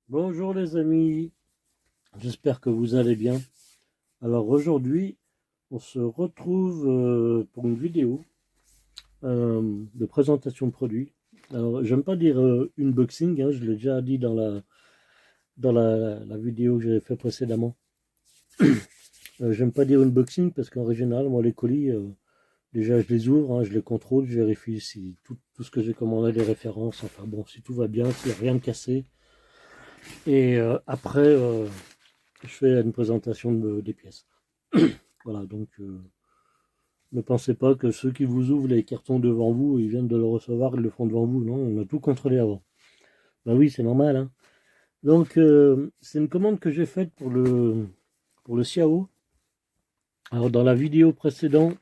Bonjour les amis, j'espère que vous allez bien. Alors aujourd'hui, on se retrouve pour une vidéo de présentation de produits. Alors j'aime pas dire unboxing, hein, je l'ai déjà dit dans la vidéo que j'avais fait précédemment. J'aime pas dire unboxing parce qu'en général, moi les colis, déjà je les ouvre, hein, je les contrôle, je vérifie si tout ce que j'ai commandé, les références, enfin bon, si tout va bien, s'il n'y a rien de cassé. Et après, je fais une présentation des pièces. Voilà, donc ne pensez pas que ceux qui vous ouvrent les cartons devant vous, ils viennent de le recevoir, ils le font devant vous. Non, on a tout contrôlé avant. Ben oui, c'est normal, hein. Donc, c'est une commande que j'ai faite pour le Xiao. Alors, dans la vidéo précédente,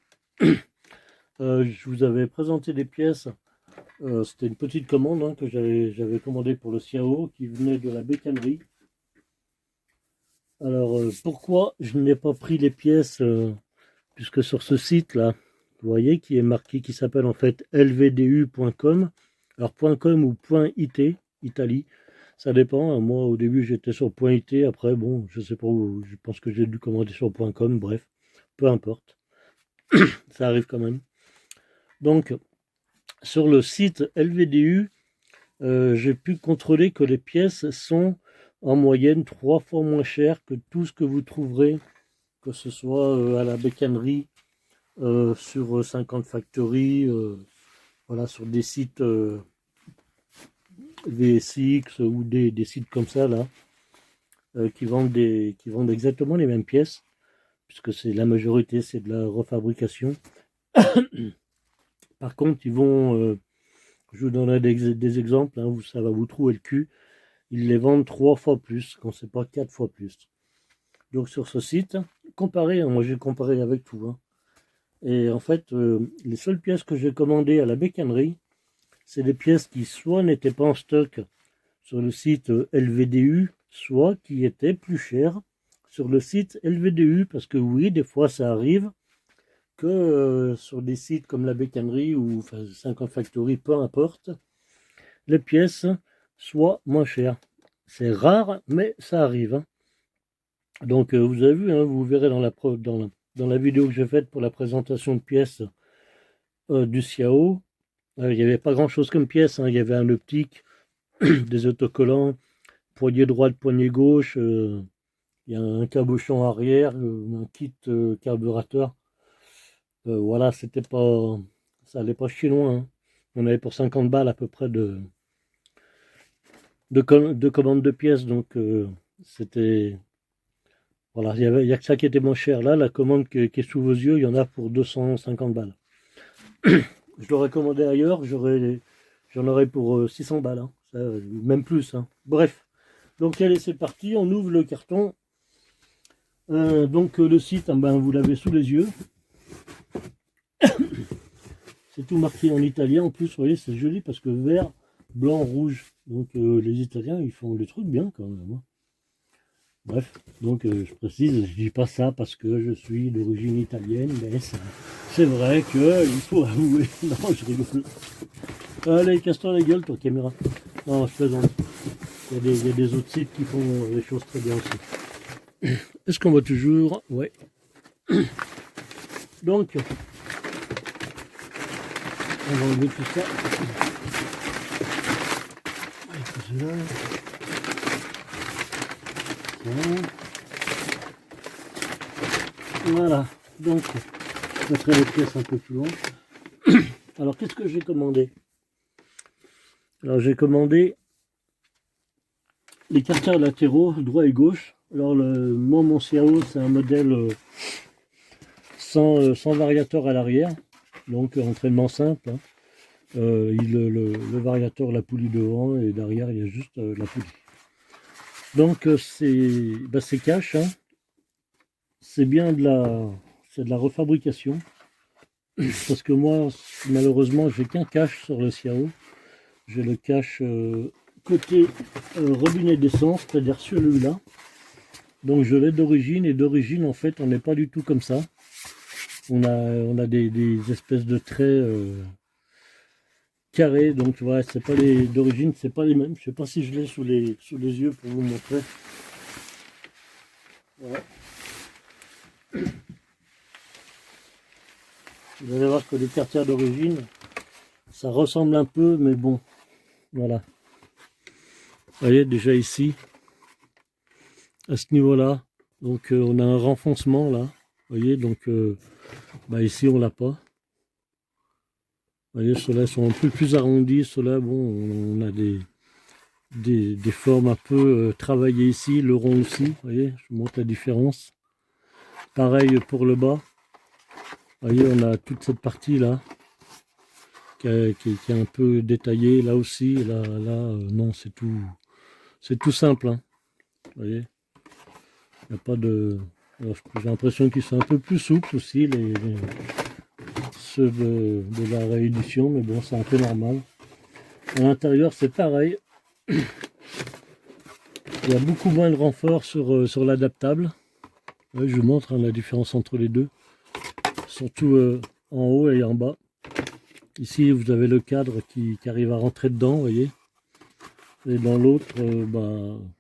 je vous avais présenté des pièces. C'était une petite commande, hein, que j'avais commandée pour le Xiao qui venait de la bécannerie. Alors, pourquoi je n'ai pas pris les pièces puisque sur ce site-là, vous voyez, qui est marqué, qui s'appelle en fait lvdu.com. Alors .com ou .it, Italie, ça dépend. Moi, au début, j'étais sur .it. Après, bon, je sais pas où. Je pense que j'ai dû commander sur .com. Bref, peu importe. Ça arrive quand même. Donc, sur le site LVDU, j'ai pu contrôler que les pièces sont en moyenne 3 fois moins chères que tout ce que vous trouverez, que ce soit à la bécannerie, sur 50 Factory, voilà, sur des sites VSX ou des sites comme ça là, qui vendent exactement les mêmes pièces, puisque c'est la majorité, c'est de la refabrication. Par contre, je vous donnerai des exemples, hein, ça va vous trouver le cul. Ils les vendent 3 fois plus, quand c'est pas 4 fois plus. Donc sur ce site, comparé, hein, moi j'ai comparé avec tout, hein. Et en fait, les seules pièces que j'ai commandées à la bécannerie, c'est des pièces qui soit n'étaient pas en stock sur le site LVDU, soit qui étaient plus chères sur le site LVDU, parce que oui, des fois ça arrive que sur des sites comme la bécannerie ou enfin, 50 Factory, peu importe, les pièces soient moins chères. C'est rare, mais ça arrive, hein. Donc vous avez vu, hein, vous verrez dans la vidéo que j'ai faite pour la présentation de pièces du Xiao, il n'y avait pas grand chose comme pièces, hein. Il y avait un optique, des autocollants, poignet droite, poignet gauche, il y a un cabochon arrière, un kit carburateur. Voilà, ça allait pas chier loin, hein. On avait pour 50 balles à peu près de commandes de pièces, donc c'était, voilà, il y a que ça qui était moins cher. Là, la commande qui est sous vos yeux, il y en a pour 250 balles. Je l'aurais commandé ailleurs, j'en aurais pour 600 balles, hein. Ça, même plus, hein. Bref, donc allez, c'est parti, on ouvre le carton. Donc le site, hein, ben, vous l'avez sous les yeux. C'est tout marqué en italien. En plus, vous voyez, c'est joli parce que vert, blanc, rouge. Donc les Italiens, ils font des trucs bien quand même, hein. Bref, donc je précise, je dis pas ça parce que je suis d'origine italienne, mais c'est vrai que il faut avouer. Non, je rigole. Allez, casse-toi la gueule, toi, caméra. Non, je plaisante. Il y a des autres sites qui font des choses très bien aussi. Est-ce qu'on voit toujours? Ouais. Donc, on va enlever tout ça. Allez, là. Voilà, donc je mettrai les pièces un peu plus loin. Alors qu'est-ce que j'ai commandé? Alors j'ai commandé les carters latéraux droit et gauche. Alors moi mon Ciao c'est un modèle sans variateur à l'arrière, donc entraînement simple, hein. Le variateur, la poulie devant et derrière il y a juste la poulie. Donc c'est cash, hein. C'est bien c'est de la refabrication. Parce que moi, malheureusement, j'ai qu'un cache sur le Xiao. J'ai le cache côté robinet d'essence, c'est-à-dire celui-là. Donc je l'ai d'origine, et d'origine, en fait, on n'est pas du tout comme ça. On a des espèces de traits carrés, donc voilà, c'est pas les d'origine, c'est pas les mêmes. Je sais pas si je l'ai sous les yeux pour vous montrer. Voilà. Vous allez voir que les quartières d'origine, ça ressemble un peu, mais bon, voilà. Vous voyez déjà ici, à ce niveau-là, donc on a un renfoncement là, vous voyez, donc ici on l'a pas. Vous voyez, ceux-là sont un peu plus arrondis, ceux-là, bon, on a des formes un peu travaillées ici, le rond aussi, vous voyez, je vous montre la différence. Pareil pour le bas, vous voyez, on a toute cette partie-là, qui est un peu détaillée, là aussi, là, non, c'est tout simple, hein, vous voyez. Il n'y a pas de... J'ai l'impression qu'ils sont un peu plus souples aussi, ceux de la réédition, mais bon, c'est un peu normal. À l'intérieur, c'est pareil. Il y a beaucoup moins de renfort sur l'adaptable. Ouais, je vous montre la différence entre les deux. Surtout en haut et en bas. Ici, vous avez le cadre qui arrive à rentrer dedans, vous voyez. Et dans l'autre,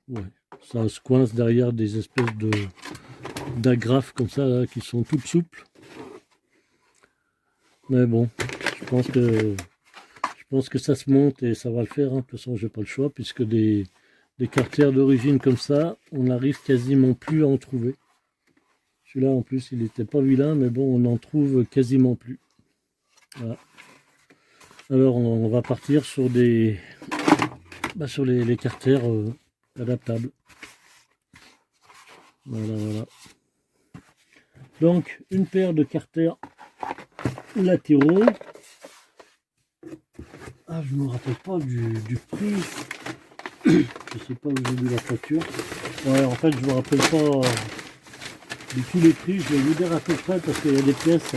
ouais, ça se coince derrière des espèces d'agrafes comme ça, là, qui sont toutes souples. Mais bon, je pense que ça se monte et ça va le faire, hein. De toute façon, j'ai pas le choix, puisque des quartières d'origine comme ça, on n'arrive quasiment plus à en trouver. Celui-là, en plus, il n'était pas vilain, mais bon, on n'en trouve quasiment plus. Voilà. Alors, on va partir sur sur les quartières adaptables. Voilà. Donc, une paire de carters latéraux. Ah, je me rappelle pas du prix. Je sais pas où j'ai vu la facture. Ouais, en fait, je me rappelle pas de tous les prix. Je vais vous dire à peu près parce qu'il y a des pièces.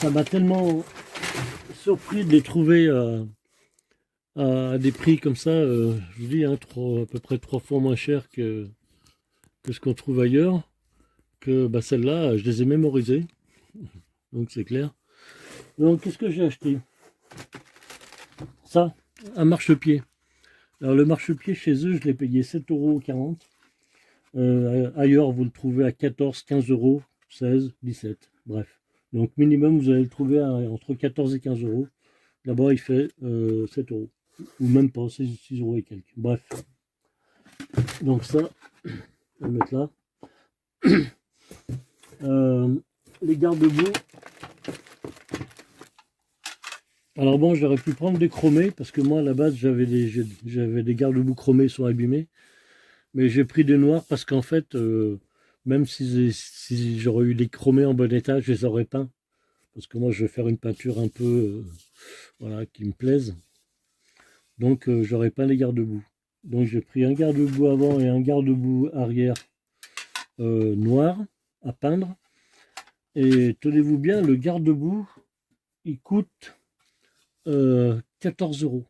Ça m'a tellement surpris de les trouver à des prix comme ça. Je vous dis, hein, à peu près 3 fois moins cher que ce qu'on trouve ailleurs. Que celles-là, je les ai mémorisées. Donc c'est clair. Donc qu'est-ce que j'ai acheté? Ça, un marchepied. Alors le marchepied chez eux, je l'ai payé 7,40 €. Ailleurs, vous le trouvez à 14, 15 €, 16, 17. Bref. Donc minimum, vous allez le trouver entre 14 et 15 €. Là-bas, il fait 7 €. Ou même pas, 6 € et quelques. Bref. Donc ça, on va le mettre là. Les garde-boue. Alors bon, j'aurais pu prendre des chromés, parce que moi, à la base, j'avais des garde-boue chromés, ils sont abîmés. Mais j'ai pris des noirs parce qu'en fait, même si j'aurais eu des chromés en bon état, je les aurais peints. Parce que moi, je vais faire une peinture un peu, voilà, qui me plaise. Donc, j'aurais peint les garde-boue. Donc, j'ai pris un garde-boue avant et un garde-boue arrière noir à peindre. Et tenez-vous bien, le garde-boue, il coûte 14 €.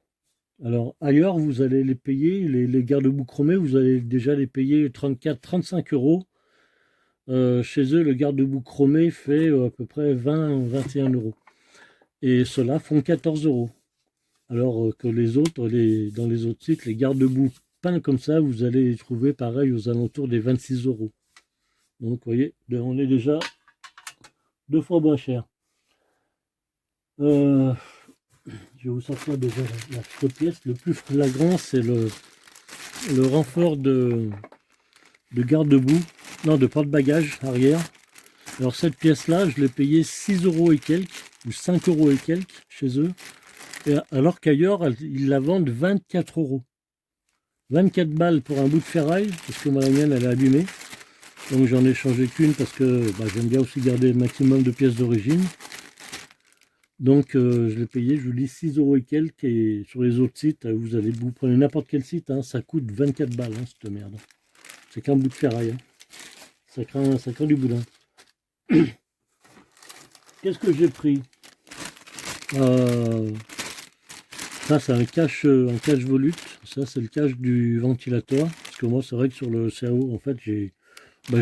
Alors ailleurs, vous allez les payer, les garde-boue chromés, vous allez déjà les payer 34-35 €. Chez eux, le garde-boue chromé fait à peu près 20-21 €. Et ceux-là font 14 €. Alors que les autres, dans les autres sites, les garde-boue peints comme ça, vous allez les trouver pareil aux alentours des 26 €. Donc vous voyez, on est déjà 2 fois moins cher. Je vais vous sortir déjà la pièce. Le plus flagrant, c'est le renfort de garde-boue, non, de porte-bagages arrière. Alors cette pièce-là, je l'ai payé 6 € et quelques, ou 5 € et quelques chez eux, et alors qu'ailleurs, ils la vendent 24 €. 24 balles pour un bout de ferraille, parce que moi, la mienne, elle est abîmée. Donc j'en ai changé qu'une parce que j'aime bien aussi garder le maximum de pièces d'origine. Donc je l'ai payé, je vous dis 6 € et quelques, et sur les autres sites, vous prenez n'importe quel site, hein, ça coûte 24 balles, hein, cette merde. C'est qu'un bout de ferraille, hein. Ça craint du boudin. Qu'est-ce que j'ai pris? Ça c'est un cache volute, ça c'est le cache du ventilateur, parce que moi c'est vrai que sur le CAO en fait je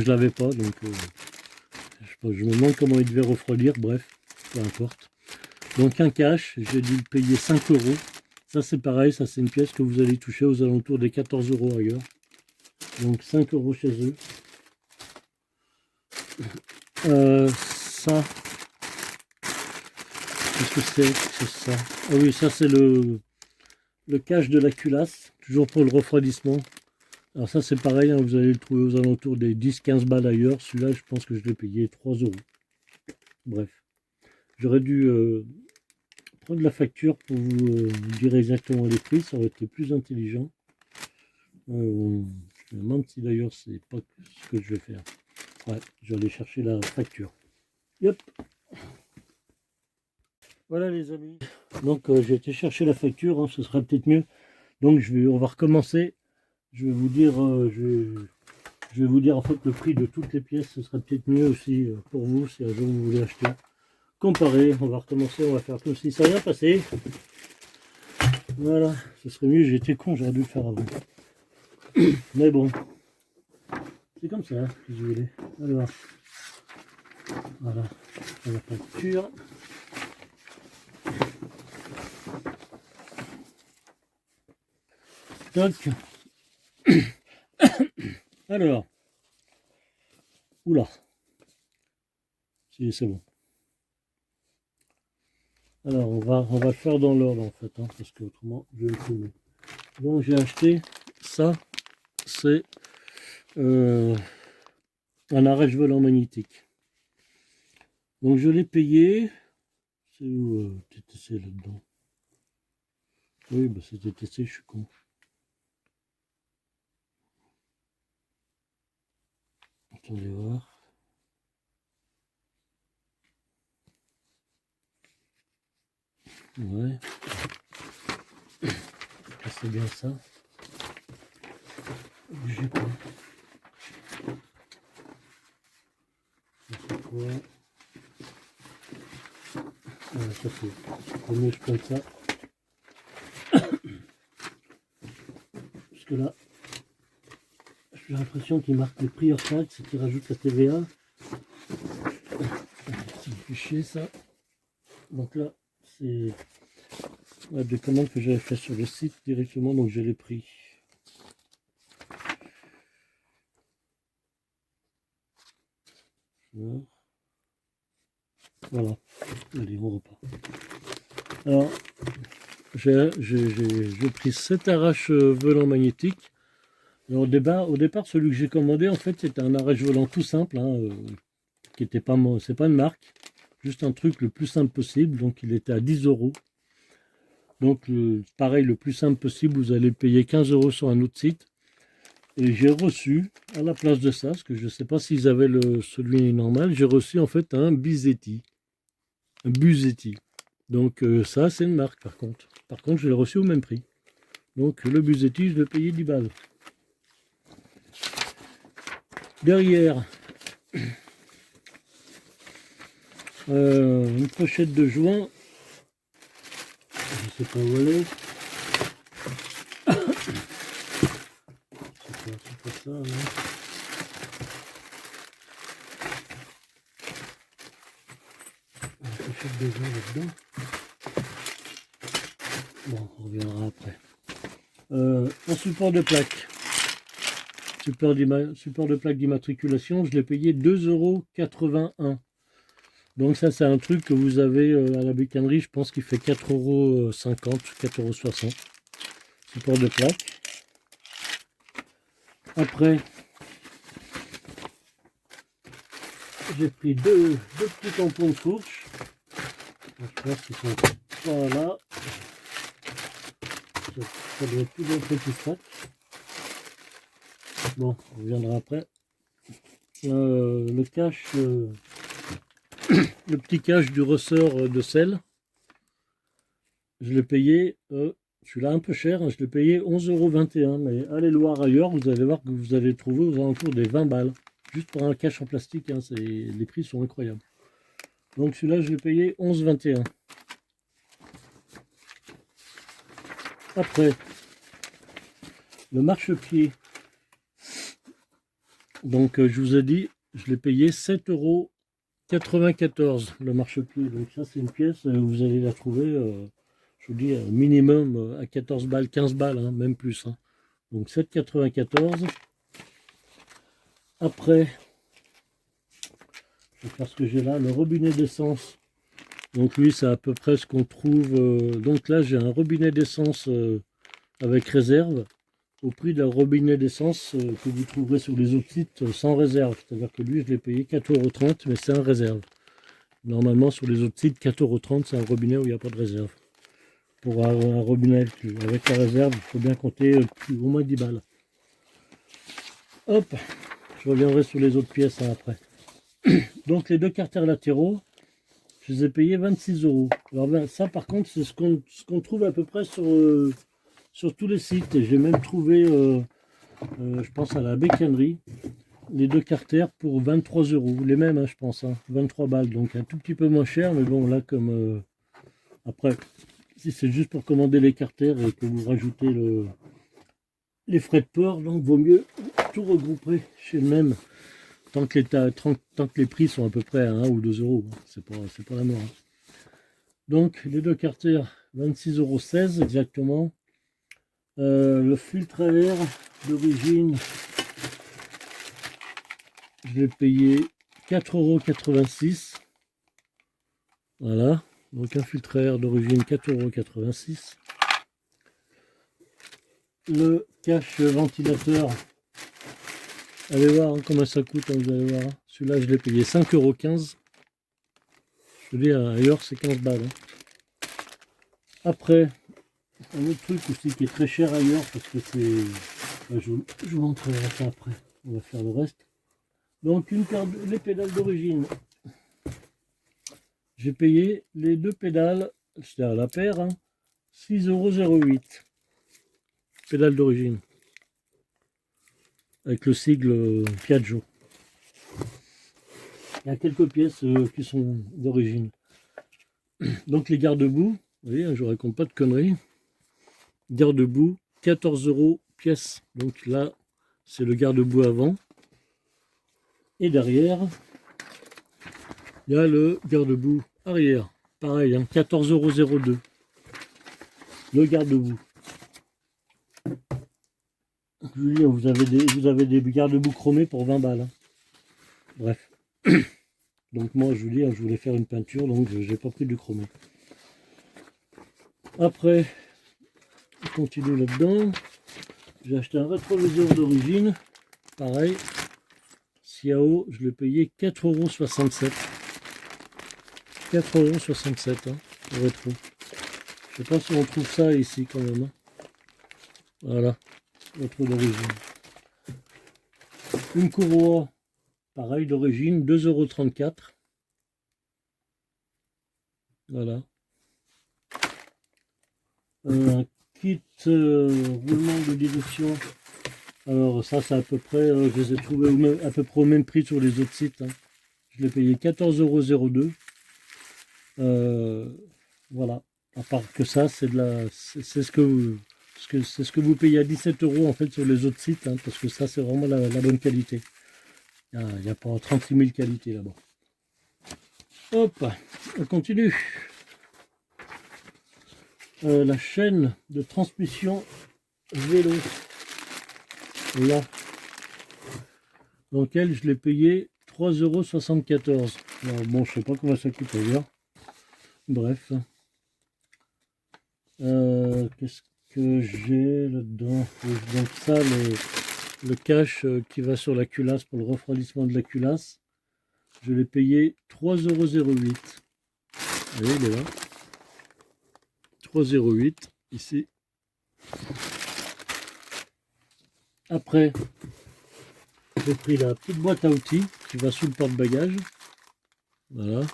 l'avais pas, donc je me demande comment il devait refroidir, bref, peu importe. Donc un cash, j'ai dû le payer 5 euros. Ça c'est pareil, ça c'est une pièce que vous allez toucher aux alentours des 14 euros ailleurs. Donc 5 euros chez eux. Ça, qu'est-ce que c'est ça? Ah oui, ça c'est le cache de la culasse, toujours pour le refroidissement. Alors ça c'est pareil, hein, vous allez le trouver aux alentours des 10-15 balles ailleurs. Celui-là, je pense que je l'ai payé 3 euros. Bref, j'aurais dû prendre la facture pour vous dire exactement les prix, ça aurait été plus intelligent. Je me demande si d'ailleurs c'est pas ce que je vais faire. Ouais, je vais aller chercher la facture. Yep. Voilà les amis. Donc j'ai été chercher la facture, hein, ce sera peut-être mieux. Donc on va recommencer. Je vais vous dire, je vais vous dire en fait le prix de toutes les pièces. Ce sera peut-être mieux aussi pour vous si un jour vous voulez acheter. Comparer, on va recommencer, on va faire comme si ça rien passé. Voilà, ce serait mieux. J'étais con, j'aurais dû le faire avant. Mais bon, c'est comme ça, hein, si vous voulez. Alors, voilà, la facture. Donc, alors, oula, si c'est bon. Alors, on va le faire dans l'ordre en fait, hein, parce que autrement, je vais le trouver. Donc, j'ai acheté ça, c'est un arrêche volant magnétique. Donc, je l'ai payé. C'est où TTC là-dedans? Oui, bah c'est TTC, je suis con. Attendez voir. Ouais. C'est bien ça. Bougez pas. C'est quoi? Ah, ça c'est mieux comme ça. Parce que là, j'ai l'impression qu'il marque les prix hors taxe et qu'il rajoute la TVA. C'est fichier ça. Donc là, c'est des commandes que j'avais fait sur le site directement, donc j'ai les prix. Voilà. Allez, on repart. Alors, j'ai pris 7 arraches volant magnétique. Alors, au départ, celui que j'ai commandé, en fait, c'était un arrache volant tout simple, hein, qui était pas, c'est pas une marque, juste un truc le plus simple possible. Donc, il était à 10 euros. Donc, pareil, le plus simple possible, vous allez payer 15 euros sur un autre site. Et j'ai reçu, à la place de ça, parce que je ne sais pas s'ils avaient celui normal, j'ai reçu en fait un Bizetti. Un Buzetti. Donc, ça, c'est une marque par contre. Par contre, je l'ai reçu au même prix. Donc, le Buzetti, je l'ai payé 10 balles. Derrière, une pochette de joint. Je ne sais pas où elle est. C'est pas ça, hein. Une pochette de joint là-dedans. Bon, on reviendra après. Un support de plaque. Support de plaque d'immatriculation, je l'ai payé 2,81 €. Donc ça, c'est un truc que vous avez à la bécannerie, je pense qu'il fait 4,50 €, 4,60 €. Support de plaque. Après, j'ai pris deux petits tampons de fourche. Je pense qu'ils sont pas là. Ça doit être tout dans le petit sac. Bon, on reviendra après. Le cache, le petit cache du ressort de sel, je l'ai payé, celui-là un peu cher, hein, je l'ai payé 11,21 €. Mais allez le voir ailleurs, vous allez voir que vous allez trouver aux alentours des 20 balles. Juste pour un cache en plastique, hein, les prix sont incroyables. Donc celui-là, je l'ai payé 11,21 €. Après, le marchepied. Donc je vous ai dit, je l'ai payé 7,39 €. 7,94 le marchepied. Donc ça c'est une pièce, vous allez la trouver, je vous dis, minimum à 14 balles, 15 balles, hein, même plus. Hein. Donc 7,94. Après, je vais faire ce que j'ai là, le robinet d'essence. Donc lui c'est à peu près ce qu'on trouve. Donc là j'ai un robinet d'essence avec réserve au prix d'un robinet d'essence que vous trouverez sur les autres sites sans réserve. C'est-à-dire que lui je l'ai payé 4,30 €, mais c'est un réserve. Normalement sur les autres sites 4,30 € c'est un robinet où il n'y a pas de réserve. Pour un robinet avec la réserve, il faut bien compter au moins 10 balles. Hop, je reviendrai sur les autres pièces hein, après. Donc les deux carters latéraux, je les ai payés 26 €. Alors ben, ça par contre c'est ce qu'on trouve à peu près sur tous les sites. J'ai même trouvé, je pense à la bécannerie, les deux carters pour 23 €. Les mêmes hein, je pense, hein, 23 balles. Donc un tout petit peu moins cher, mais bon là comme... après, si c'est juste pour commander les carters et que vous rajoutez les frais de port, donc vaut mieux tout regrouper chez le même. Tant que les prix sont à peu près à 1 ou 2 €, c'est pas la mort. Hein. Donc les deux carters, 26,16 € exactement. Le filtre à air d'origine, je l'ai payé 4,86 €. Voilà, donc un filtre à air d'origine 4,86 €. Le cache ventilateur, allez voir hein, comment ça coûte, hein, vous allez voir. Celui-là, je l'ai payé 5,15 €. Je veux dire, ailleurs, c'est 15 balles. Hein. Après, un autre truc aussi qui est très cher ailleurs, parce que c'est... Je vous montrerai ça après. On va faire le reste. Donc, une paire les pédales d'origine. J'ai payé les deux pédales, c'est-à-dire la paire, hein, 6,08 €. Pédales d'origine. Avec le sigle Piaggio. Il y a quelques pièces qui sont d'origine. Donc les garde-boue, vous voyez, je ne raconte pas de conneries. Garde-boue, 14 € pièce. Donc là, c'est le garde-boue avant. Et derrière, il y a le garde-boue arrière. Pareil, hein, 14,02 €. Le garde-boue. Je vous dis, vous avez des garde-boue chromés pour 20 balles. Hein. Bref. Donc moi, je vous dis, je voulais faire une peinture, donc j'ai pas pris du chromé. Après, on continue là-dedans. J'ai acheté un rétroviseur d'origine. Pareil. Xiao, je l'ai payé 4,67 €. 4,67 € hein, le rétro. Je sais pas si on trouve ça ici quand même. Hein. Voilà, rétro d'origine. Une courroie, pareil d'origine, 2,34 €. Voilà. Un kit roulement de direction. Alors ça c'est à peu près, je les ai trouvés à peu près au même prix sur les autres sites. Hein. Je l'ai payé 14,02 €. Voilà. À part que ça, c'est ce que vous payez à 17 € en fait sur les autres sites, hein, parce que ça c'est vraiment la bonne qualité. Il n'y a pas 36 000 qualités là-bas. Hop, on continue. La chaîne de transmission vélo. Là. Dans lequel je l'ai payé 3,74 €. Alors bon, je sais pas comment ça coûte ailleurs. Bref. Qu'est-ce que j'ai là-dedans? Donc ça, le cache qui va sur la culasse pour le refroidissement de la culasse. Je l'ai payé 3,08 €. Vous voyez, il est là. 3,08 € ici. Après, j'ai pris la petite boîte à outils qui va sous le porte-bagages. Voilà.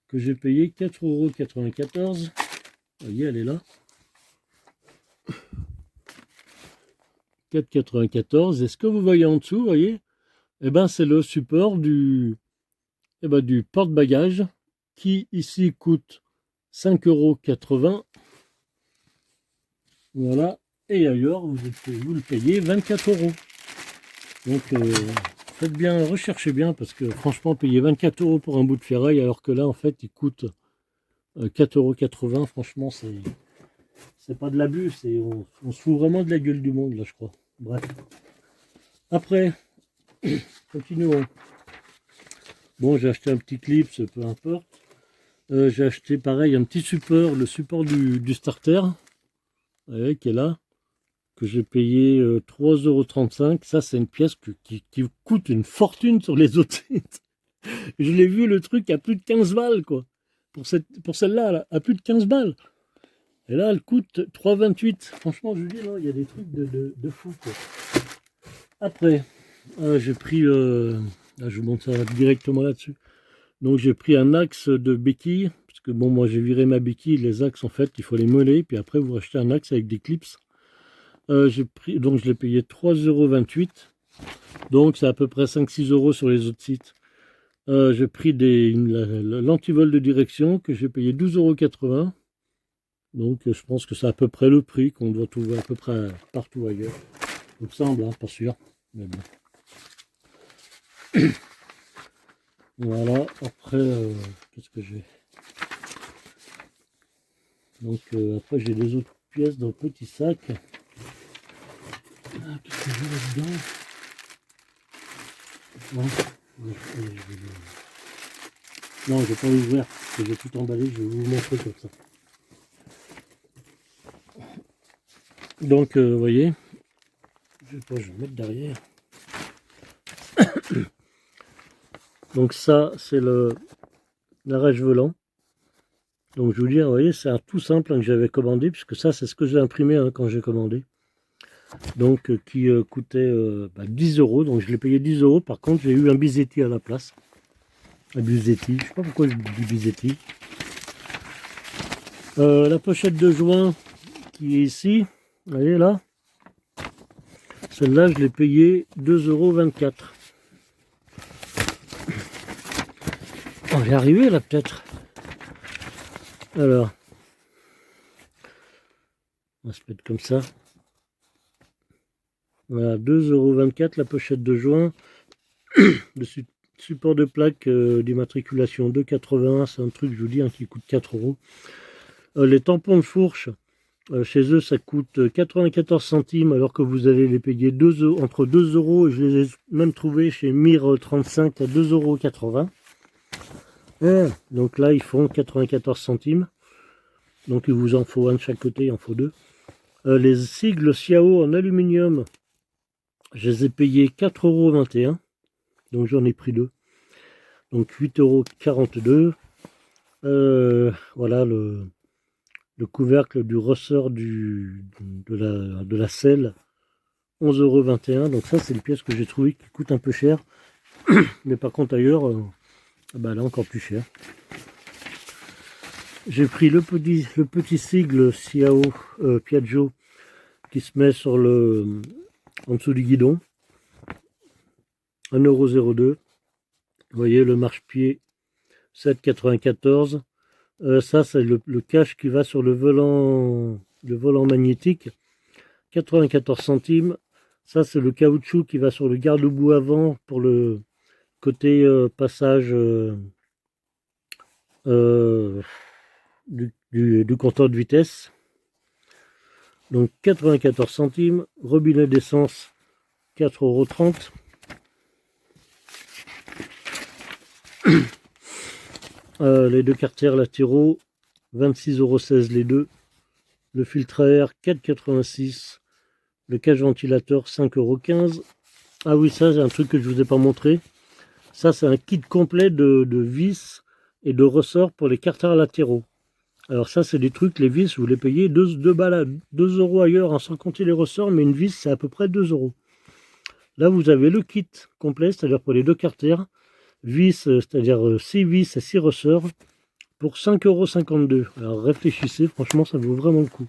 Que j'ai payé 4,94 €. Vous voyez, elle est là. 4,94 €. Et ce que vous voyez en dessous, vous voyez, eh ben, c'est le support du porte-bagages qui ici coûte 5,80 €. Voilà. Et ailleurs, vous le payez 24 €. Donc, faites bien, recherchez bien, parce que franchement, payer 24 € pour un bout de ferraille, alors que là, en fait, il coûte 4,80 €, franchement, c'est pas de l'abus, on se fout vraiment de la gueule du monde, là, je crois. Bref. Après, continuons. Bon, j'ai acheté un petit clip, peu importe. J'ai acheté, pareil, un petit support, le support du starter, voyez, qui est là, que j'ai payé 3,35 €. Ça, c'est une pièce qui coûte une fortune sur les autres sites. Je l'ai vu, le truc, à plus de 15 balles, quoi. Pour celle-là, là, à plus de 15 balles. Et là, elle coûte 3,28 €. Franchement, je vous dis, il y a des trucs de fou, quoi. Après, j'ai pris... là, je vous montre ça directement là-dessus. Donc, j'ai pris un axe de béquille. Parce que, bon, moi, j'ai viré ma béquille. Les axes, en fait, il faut les moller. Puis après, vous rachetez un axe avec des clips. J'ai pris, donc, je l'ai payé 3,28 €. Donc, c'est à peu près 5-6 € sur les autres sites. J'ai pris l'antivol de direction que j'ai payé 12,80 €. Donc je pense que c'est à peu près le prix qu'on doit trouver à peu près partout ailleurs. Il me semble, hein, pas sûr. Mais bon. Voilà, après, qu'est-ce que j'ai? Donc après j'ai des autres pièces dans le petit sac. Ah, qu'est-ce que j'ai là-dedans? Non, je vais pas l'ouvrir, parce que j'ai tout emballé, je vais vous montrer comme ça. Donc, vous voyez, je vais le mettre derrière. Donc ça, c'est l'arrache volant. Donc je vous dis, vous voyez, c'est un tout simple, hein, que j'avais commandé, puisque ça, c'est ce que j'ai imprimé, hein, quand j'ai commandé. Donc qui coûtait 10 €. Donc je l'ai payé 10 €. Par contre, j'ai eu un Bisetti à la place. Un Bisetti, je sais pas pourquoi je dis Bisetti. La pochette de joint qui est ici, vous voyez là, celle-là, je l'ai payé 2,24 €. On va y arriver là, peut-être. Alors, on va se mettre comme ça. Voilà, 2,24 € la pochette de joint. Le support de plaque d'immatriculation 2,81 €. C'est un truc, je vous dis, hein, qui coûte 4 €. Les tampons de fourche, chez eux, ça coûte 94 centimes, alors que vous allez les payer entre 2 € et je les ai même trouvés chez Mir35 à 2,80 €. Donc là, ils font 94 centimes. Donc il vous en faut un de chaque côté, il en faut deux. Les sigles Xiao en aluminium, je les ai payés 4,21 €. Donc j'en ai pris deux. Donc 8,42 €. Voilà le couvercle du ressort de la selle, 11,21 €. Donc ça, c'est une pièce que j'ai trouvée qui coûte un peu cher. Mais par contre ailleurs, elle est encore plus chère. J'ai pris le petit sigle Xiao Piaggio qui se met en dessous du guidon. 1,02 €. Vous voyez le marche-pied 7,94 €. Ça, c'est le cache qui va sur le volant magnétique. 94 centimes. Ça, c'est le caoutchouc qui va sur le garde-boue avant pour le côté passage du compteur de vitesse. Donc 94 centimes. Robinet d'essence 4,30 €. Les deux carters latéraux 26,16 € les deux. Le filtre à air 4,86 €. Le cache ventilateur 5,15 €. Ah oui, ça c'est un truc que je vous ai pas montré. Ça c'est un kit complet de vis et de ressorts pour les carters latéraux. Alors ça c'est des trucs, les vis vous les payez 2 balles, 2 € ailleurs, hein, sans compter les ressorts, mais une vis c'est à peu près 2 €. Là vous avez le kit complet, c'est-à-dire pour les deux carters, vis, c'est-à-dire 6 vis et 6 ressorts, pour 5,52 €. Alors réfléchissez, franchement ça vaut vraiment le coup.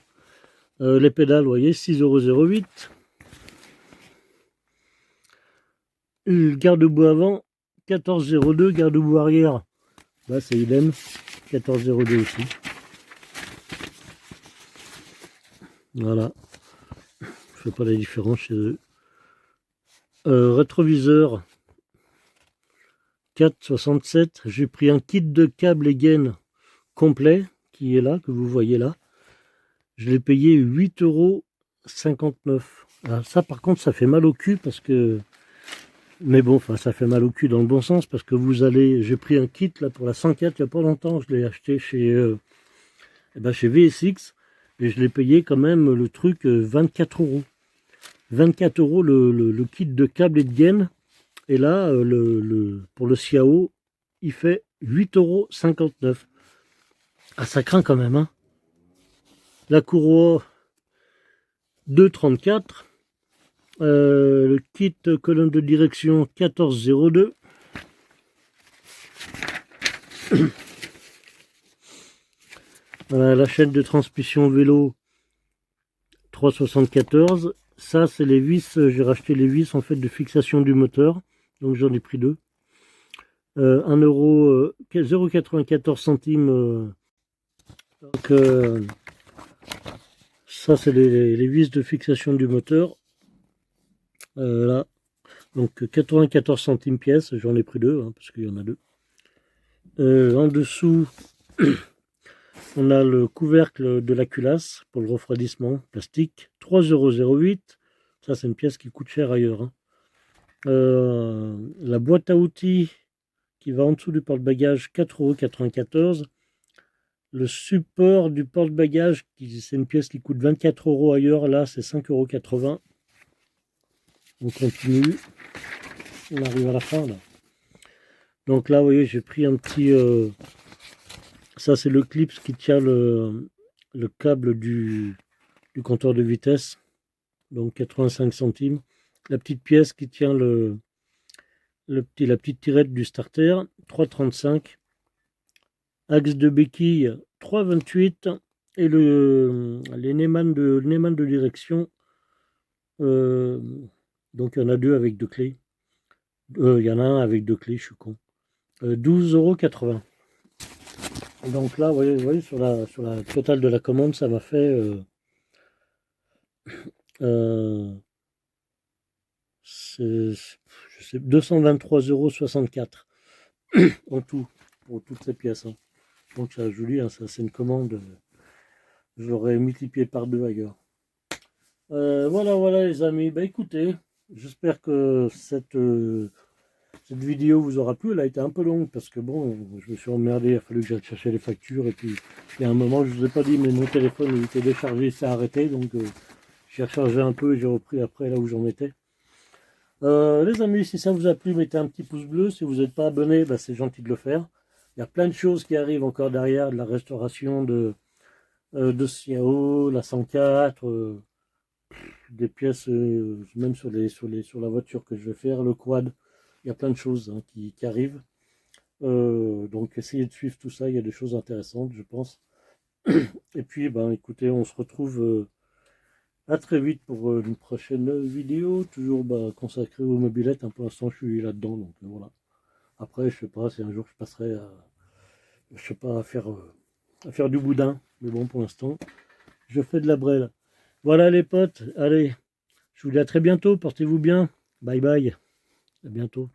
Les pédales, vous voyez, 6,08 €. Le garde-boue avant, 14,02 €. Garde-boue arrière, là c'est idem, 14,02 € aussi. Voilà, je fais pas la différence chez eux. Rétroviseur 4,67. J'ai pris un kit de câble et gaine complet qui est là, que vous voyez là. Je l'ai payé 8,59 €. Alors ça par contre ça fait mal au cul parce que... Mais bon, enfin ça fait mal au cul dans le bon sens parce que vous allez... J'ai pris un kit là pour la 104 il n'y a pas longtemps. Je l'ai acheté chez VSX et je l'ai payé quand même le truc 24 €. 24 € le kit de câble et de gaine. Et là, pour le Xiao, il fait 8,59 €. Ah, ça craint quand même, hein. La courroie, 2,34 €. Le kit colonne de direction, 14,02 €. Voilà, la chaîne de transmission vélo, 3,74 €. Ça, c'est les vis. J'ai racheté les vis en fait de fixation du moteur. Donc j'en ai pris deux. 1 €, 0,94 centimes. Donc ça, c'est les vis de fixation du moteur. Là. Donc 94 centimes pièce. J'en ai pris deux, hein, parce qu'il y en a deux. En dessous, on a le couvercle de la culasse pour le refroidissement plastique. 3,08 €. Ça, c'est une pièce qui coûte cher ailleurs, hein. La boîte à outils qui va en dessous du porte-bagages, 4,94 €. Le support du porte-bagages, c'est une pièce qui coûte 24 € ailleurs, là c'est 5,80 €. On continue, on arrive à la fin là. Donc là, vous voyez, j'ai pris un petit... ça c'est le clip qui tient le câble du compteur de vitesse, donc 85 centimes. La petite pièce qui tient la petite tirette du starter, 3,35 €. Axe de béquille, 3,28 €. Et les Neyman de direction, donc il y en a deux avec deux clés. Il y en a un avec deux clés, je suis con. 12,80 €. Donc là, vous voyez sur la totale de la commande, ça m'a fait 223,64 € en tout, pour toutes ces pièces, hein. Donc ça, je vous dis, hein, ça c'est une commande, j'aurais multiplié par deux ailleurs. Voilà les amis, bah écoutez, j'espère que cette vidéo vous aura plu. Elle a été un peu longue parce que bon, je me suis emmerdé, il a fallu que j'aille chercher les factures et puis il y a un moment, je ne vous ai pas dit, mais mon téléphone il était déchargé, il s'est arrêté, donc j'ai rechargé un peu et j'ai repris après là où j'en étais. Les amis, si ça vous a plu, mettez un petit pouce bleu. Si vous n'êtes pas abonné, bah, c'est gentil de le faire. Il y a plein de choses qui arrivent encore derrière, de la restauration de Xiao, la 104, des pièces, même sur la voiture que je vais faire, le quad. Il y a plein de choses, hein, qui arrivent. Donc essayez de suivre tout ça, il y a des choses intéressantes, je pense. Et puis, ben, écoutez, on se retrouve à très vite pour une prochaine vidéo, toujours consacrée aux mobylettes, hein. Pour l'instant, je suis là-dedans, donc voilà. Après, je sais pas si un jour je passerai je sais pas, à faire du boudin, mais bon, pour l'instant, je fais de la brêle. Voilà les potes, allez, je vous dis à très bientôt, portez-vous bien, bye bye, à bientôt.